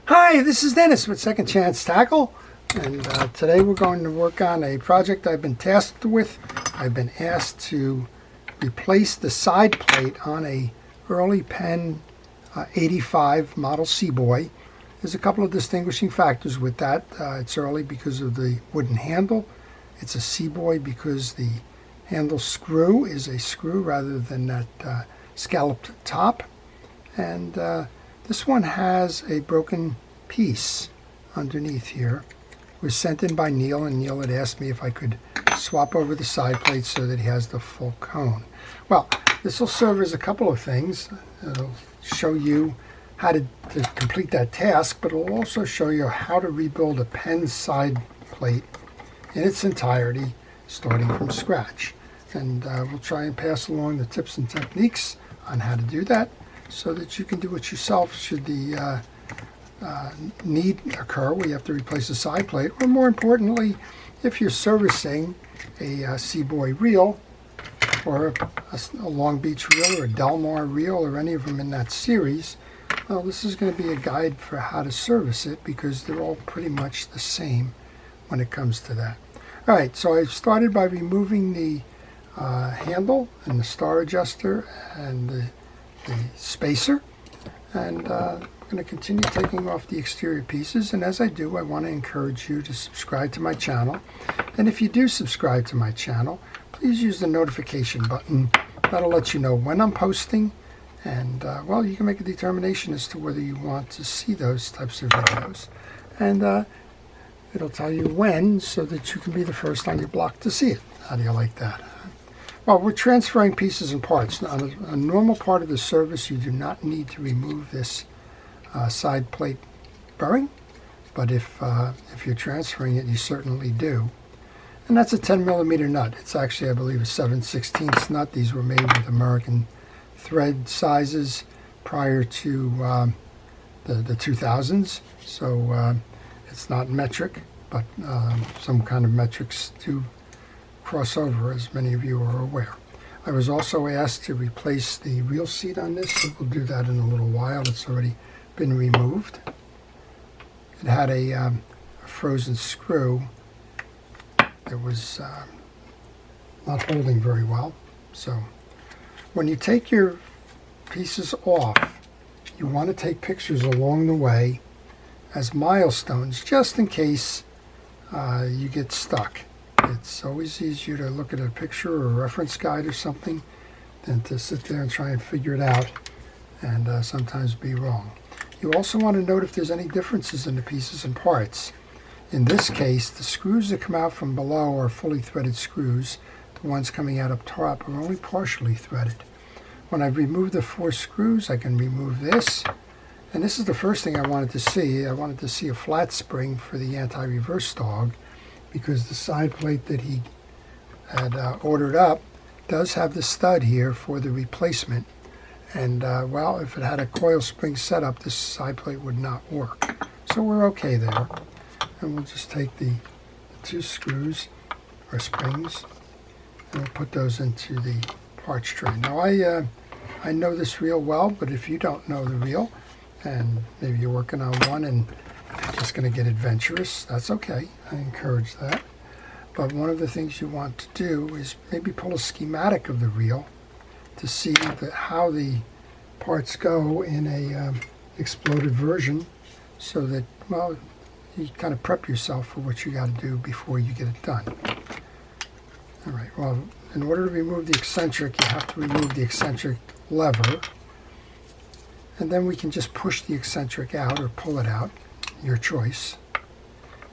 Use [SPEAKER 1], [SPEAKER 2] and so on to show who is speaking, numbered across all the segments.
[SPEAKER 1] Hi, this is Dennis with Second Chance Tackle, and today we're going to work on a project I've been tasked with. I've been asked to replace the side plate on a early Penn 85 model Seaboy. There's a couple of distinguishing factors with that. It's early because of the wooden handle. It's a Seaboy because the handle screw is a screw rather than that scalloped top. And this one has a broken piece underneath here. It was sent in by Neil, and Neil had asked me if I could swap over the side plate so that he has the full cone. Well, this will serve as a couple of things. It'll show you how to complete that task, but it'll also show you how to rebuild a Penn side plate in its entirety, starting from scratch. And we'll try and pass along the tips and techniques on how to do that, so that you can do it yourself should the need occur where you have to replace a side plate, or more importantly, if you're servicing a Seaboy reel, or a Long Beach reel, or a Del Mar reel, or any of them in that series. Well, this is going to be a guide for how to service it, because they're all pretty much the same when it comes to that. Alright, so I started by removing the handle and the star adjuster and the spacer, and I'm going to continue taking off the exterior pieces. And as I do, I want to encourage you to subscribe to my channel, and if you do subscribe to my channel, please use the notification button. That'll let you know when I'm posting, and well, you can make a determination as to whether you want to see those types of videos, and it'll tell you when so that you can be the first on your block to see it. How do you like that? Well, we're transferring pieces and parts. Now, on a normal part of the service, you do not need to remove this side plate bearing, but if you're transferring it, you certainly do. And that's a 10mm nut. It's actually, I believe, a 7/16 nut. These were made with American thread sizes prior to the 2000s, so it's not metric, but some kind of metrics do cross over, as many of you are aware. I was also asked to replace the reel seat on this, so we'll do that in a little while. It's already been removed. It had a frozen screw that was not holding very well. So when you take your pieces off, you want to take pictures along the way as milestones, just in case you get stuck. It's always easier to look at a picture or a reference guide or something than to sit there and try and figure it out, and sometimes be wrong. You also want to note if there's any differences in the pieces and parts. In this case, the screws that come out from below are fully threaded screws. The ones coming out up top are only partially threaded. When I've removed the 4 screws, I can remove this. And this is the first thing I wanted to see. I wanted to see a flat spring for the anti-reverse dog, because the side plate that he had ordered up does have the stud here for the replacement. And well, if it had a coil spring setup, this side plate would not work. So we're okay there. And we'll just take the 2 screws or springs, and we'll put those into the parts tray. Now I know this reel well, but if you don't know the reel, and maybe you're working on one and just going to get adventurous, that's okay. I encourage that. But one of the things you want to do is maybe pull a schematic of the reel to see how the parts go in a exploded version, so that, well, you kind of prep yourself for what you got to do before you get it done. All right, well, in order to remove the eccentric, you have to remove the eccentric lever, and then we can just push the eccentric out or pull it out, your choice.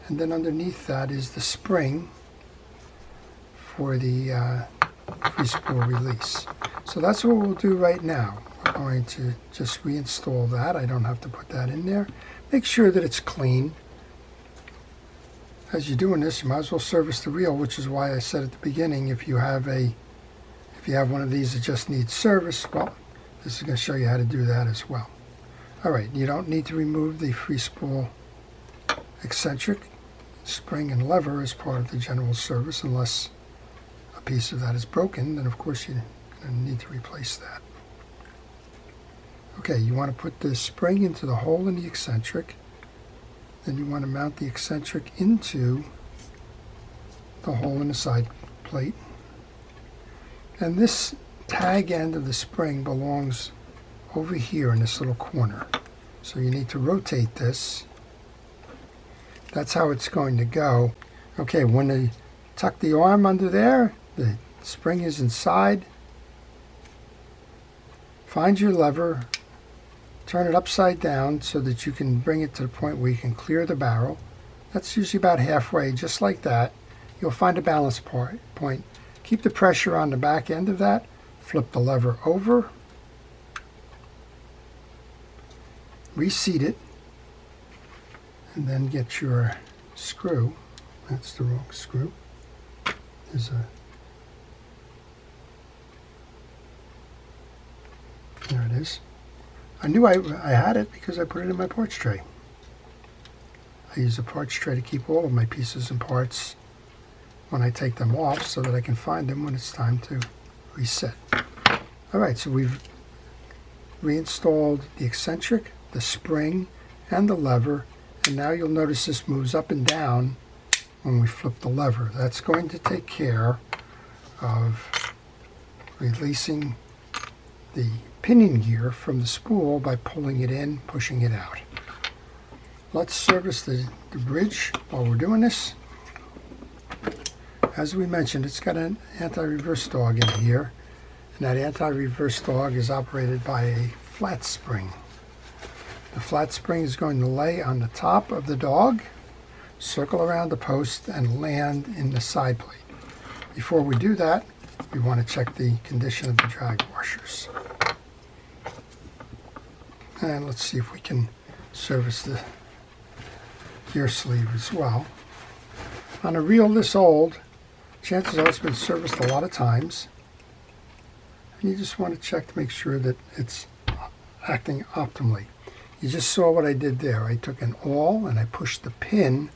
[SPEAKER 1] And then underneath that is the spring for the free spool release. So that's what we'll do right now. We're going to just reinstall that. I don't have to put that in there. Make sure that it's clean. As you're doing this, you might as well service the reel, which is why I said at the beginning, if you have one of these that just needs service, well, this is going to show you how to do that as well. Alright, you don't need to remove the free spool eccentric, spring, and lever as part of the general service, unless a piece of that is broken. Then of course you're going to need to replace that. Okay, you want to put the spring into the hole in the eccentric, Then you want to mount the eccentric into the hole in the side plate. And this tag end of the spring belongs over here in this little corner. So you need to rotate this. That's how it's going to go. Okay, when you tuck the arm under there, the spring is inside. Find your lever, turn it upside down so that you can bring it to the point where you can clear the barrel. That's usually about halfway, just like that. You'll find a balance point. Keep the pressure on the back end of that. Flip the lever over. Reseat it. And then get your screw. That's the wrong screw. There it is. I knew I had it because I put it in my parts tray. I use a parts tray to keep all of my pieces and parts when I take them off so that I can find them when it's time to reset. Alright, so we've reinstalled the eccentric, the spring, and the lever, and now you'll notice this moves up and down when we flip the lever. That's going to take care of releasing the pinion gear from the spool by pulling it in, pushing it out. Let's service the bridge while we're doing this. As we mentioned, it's got an anti-reverse dog in here, and that anti-reverse dog is operated by a flat spring. The flat spring is going to lay on the top of the dog, circle around the post, and land in the side plate. Before we do that, we want to check the condition of the drag washers. And let's see if we can service the gear sleeve as well. On a reel this old, chances are it's been serviced a lot of times. And you just want to check to make sure that it's acting optimally. You just saw what I did there. I took an awl and I pushed the pin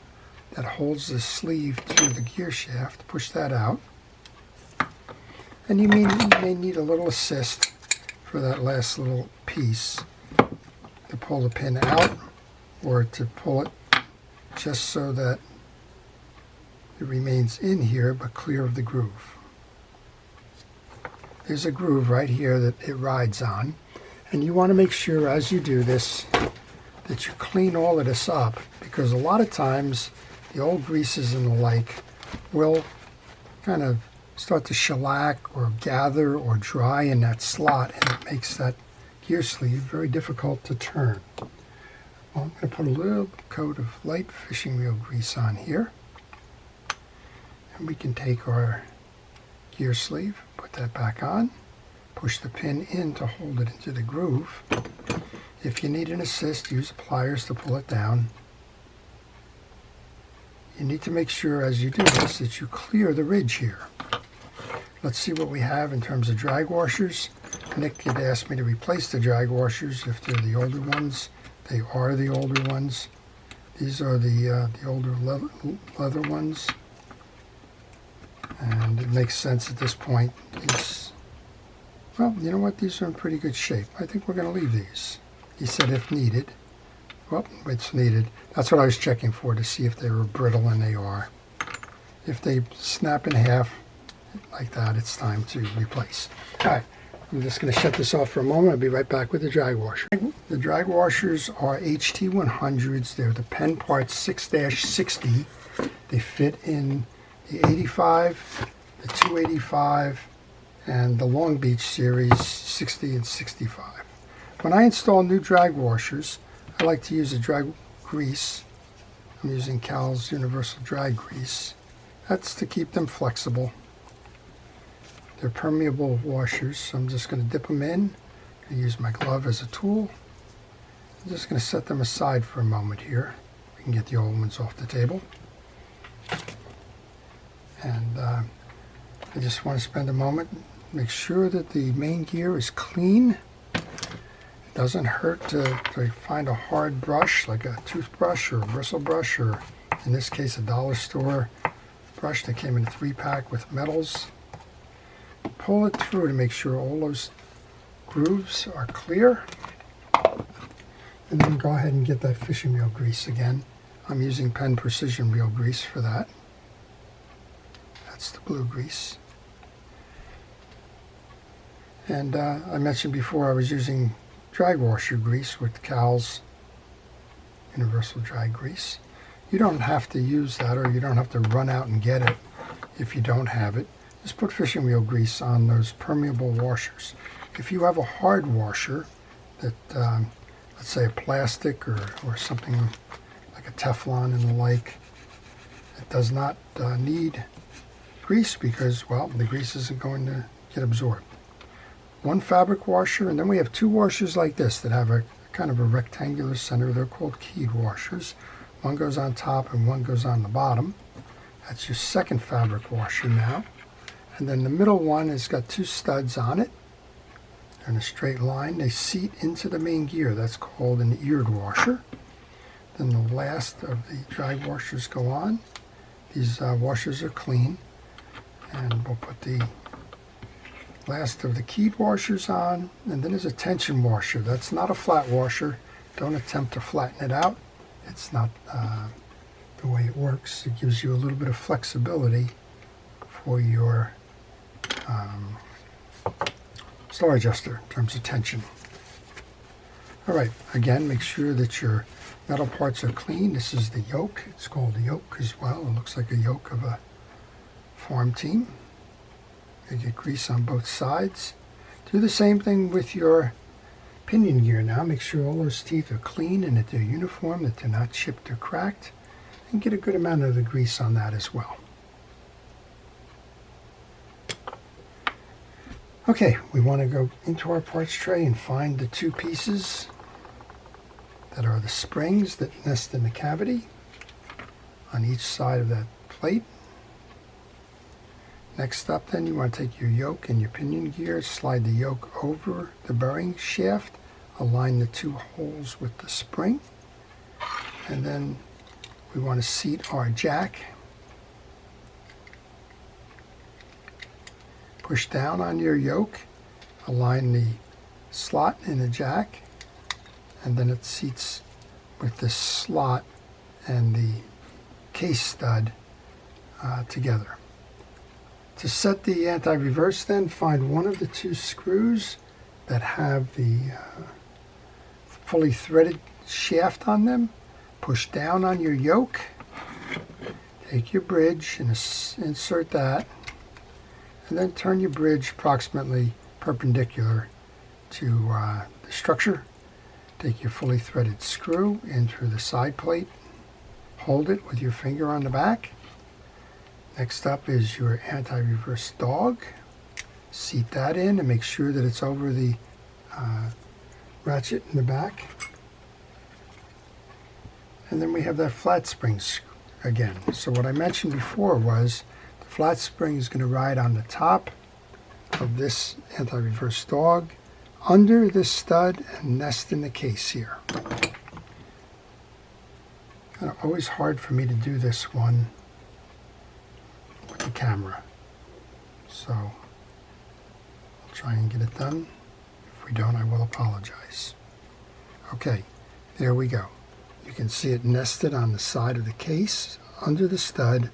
[SPEAKER 1] that holds the sleeve to the gear shaft, push that out. And you may need a little assist for that last little piece to pull the pin out, or to pull it just so that it remains in here but clear of the groove. There's a groove right here that it rides on, and you want to make sure as you do this that you clean all of this up, because a lot of times the old greases and the like will kind of start to shellac or gather or dry in that slot, and it makes that gear sleeve very difficult to turn. Well, I'm going to put a little coat of light fishing wheel grease on here, and we can take our gear sleeve, put that back on, push the pin in to hold it into the groove. If you need an assist, use pliers to pull it down. You need to make sure as you do this that you clear the ridge here. Let's see what we have in terms of drag washers. Nick had asked me to replace the drag washers if they're the older ones. They are the older ones. These are the older leather ones. And it makes sense at this point. Well, you know what? These are in pretty good shape. I think we're going to leave these. He said if needed. Well, it's needed. That's what I was checking for, to see if they were brittle, and they are. If they snap in half like that, it's time to replace. All right, I'm just going to shut this off for a moment. I'll be right back with the drag washer. The drag washers are HT100s. They're the Penn Parts 6-60. They fit in the 85, the 285, and the Long Beach series 60 and 65. When I install new drag washers, I like to use a drag grease. I'm using Cal's Universal Drag Grease. That's to keep them flexible. They're permeable washers, so I'm just going to dip them in. I use my glove as a tool. I'm just going to set them aside for a moment here. We can get the old ones off the table. And I just want to spend a moment, make sure that the main gear is clean. It doesn't hurt to find a hard brush, like a toothbrush or a bristle brush, or in this case a dollar store brush that came in a 3-pack with metals. Pull it through to make sure all those grooves are clear. And then go ahead and get that fishing wheel grease again. I'm using Penn Precision Wheel grease for that. That's the blue grease. And I mentioned before I was using drag washer grease with Cal's Universal Drag Grease. You don't have to use that, or you don't have to run out and get it if you don't have it. Just put fishing wheel grease on those permeable washers. If you have a hard washer that, let's say a plastic or something like a Teflon and the like, it does not need grease because, well, the grease isn't going to get absorbed. One fabric washer, and then we have two washers like this that have a kind of a rectangular center. They're called keyed washers. One goes on top and one goes on the bottom. That's your second fabric washer now. And then the middle one has got two studs on it. They're in a straight line. They seat into the main gear. That's called an eared washer. Then the last of the drag washers go on. These washers are clean. And we'll put the last of the keyed washers on. And then there's a tension washer. That's not a flat washer. Don't attempt to flatten it out. It's not the way it works. It gives you a little bit of flexibility for your star adjuster in terms of tension. All right, again, make sure that your metal parts are clean. This is the yoke. It's called a yoke as well. It looks like a yoke of a farm team. You get grease on both sides. Do the same thing with your pinion gear now. Make sure all those teeth are clean and that they're uniform, that they're not chipped or cracked, and get a good amount of the grease on that as well. Okay, we want to go into our parts tray and find the two pieces that are the springs that nest in the cavity on each side of that plate. Next up then, you want to take your yoke and your pinion gear, slide the yoke over the bearing shaft, align the two holes with the spring, and then we want to seat our jack. Push down on your yoke, align the slot in the jack, and then it seats with the slot and the case stud together. To set the anti-reverse then, find one of the two screws that have the fully threaded shaft on them, push down on your yoke, take your bridge and insert that, and then turn your bridge approximately perpendicular to the structure. Take your fully threaded screw in through the side plate, hold it with your finger on the back. Next up is your anti-reverse dog. Seat that in and make sure that it's over the ratchet in the back. And then we have that flat spring again. So what I mentioned before was the flat spring is going to ride on the top of this anti-reverse dog, under this stud, and nest in the case here. Always hard for me to do this one with the camera. So I'll try and get it done. If we don't, I will apologize. Okay, there we go. You can see it nested on the side of the case, under the stud,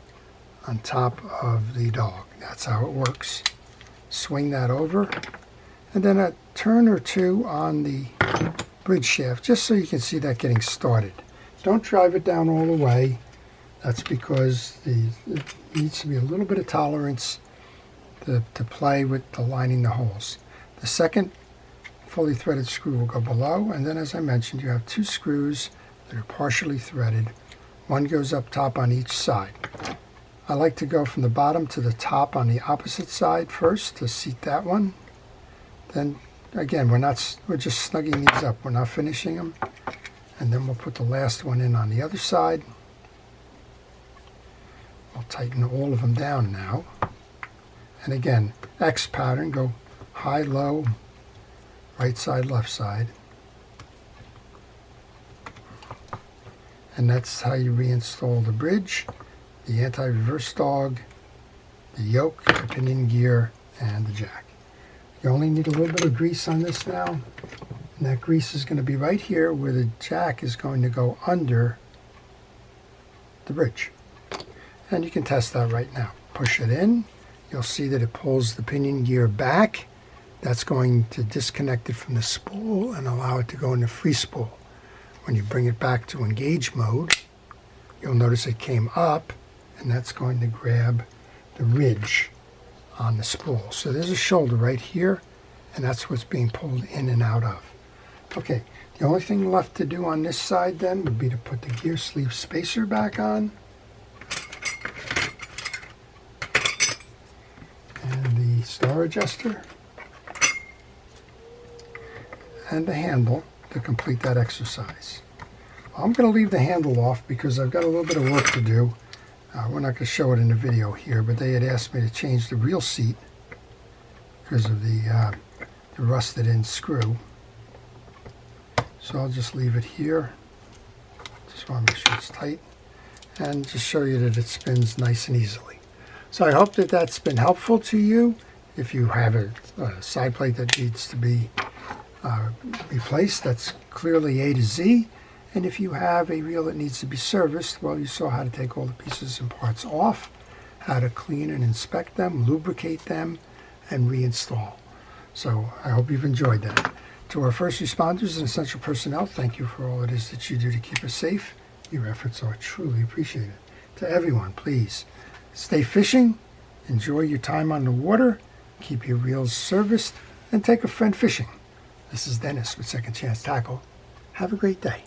[SPEAKER 1] on top of the dog. That's how it works. Swing that over, and then a turn or two on the bridge shaft, just so you can see that getting started. Don't drive it down all the way. That's because it needs to be a little bit of tolerance to play with the lining the holes. The second fully threaded screw will go below, and then as I mentioned, you have two screws that are partially threaded. One goes up top on each side. I like to go from the bottom to the top on the opposite side first to seat that one. Then again, we're just snugging these up. We're not finishing them. And then we'll put the last one in on the other side. We'll tighten all of them down now. And again, X pattern, go high, low, right side, left side. And that's how you reinstall the bridge, the anti-reverse dog, the yoke, the pinion gear, and the jack. You only need a little bit of grease on this now. And that grease is going to be right here where the jack is going to go under the bridge. And you can test that right now. Push it in. You'll see that it pulls the pinion gear back. That's going to disconnect it from the spool and allow it to go into free spool. When you bring it back to engage mode, you'll notice it came up, and that's going to grab the ridge on the spool. So there's a shoulder right here, and that's what's being pulled in and out of. Okay, the only thing left to do on this side then would be to put the gear sleeve spacer back on. And the star adjuster. And the handle to complete that exercise. I'm going to leave the handle off because I've got a little bit of work to do. We're not going to show it in the video here, but they had asked me to change the reel seat because of the rusted in screw. So I'll just leave it here. Just want to make sure it's tight and just show you that it spins nice and easily. So I hope that that's been helpful to you. If you have a side plate that needs to be replaced, that's clearly A to Z. And if you have a reel that needs to be serviced, well, you saw how to take all the pieces and parts off, how to clean and inspect them, lubricate them, and reinstall. So I hope you've enjoyed that. To our first responders and essential personnel, thank you for all it is that you do to keep us safe. Your efforts are truly appreciated. To everyone, please stay fishing, enjoy your time on the water, keep your reels serviced, and take a friend fishing. This is Dennis with Second Chance Tackle. Have a great day.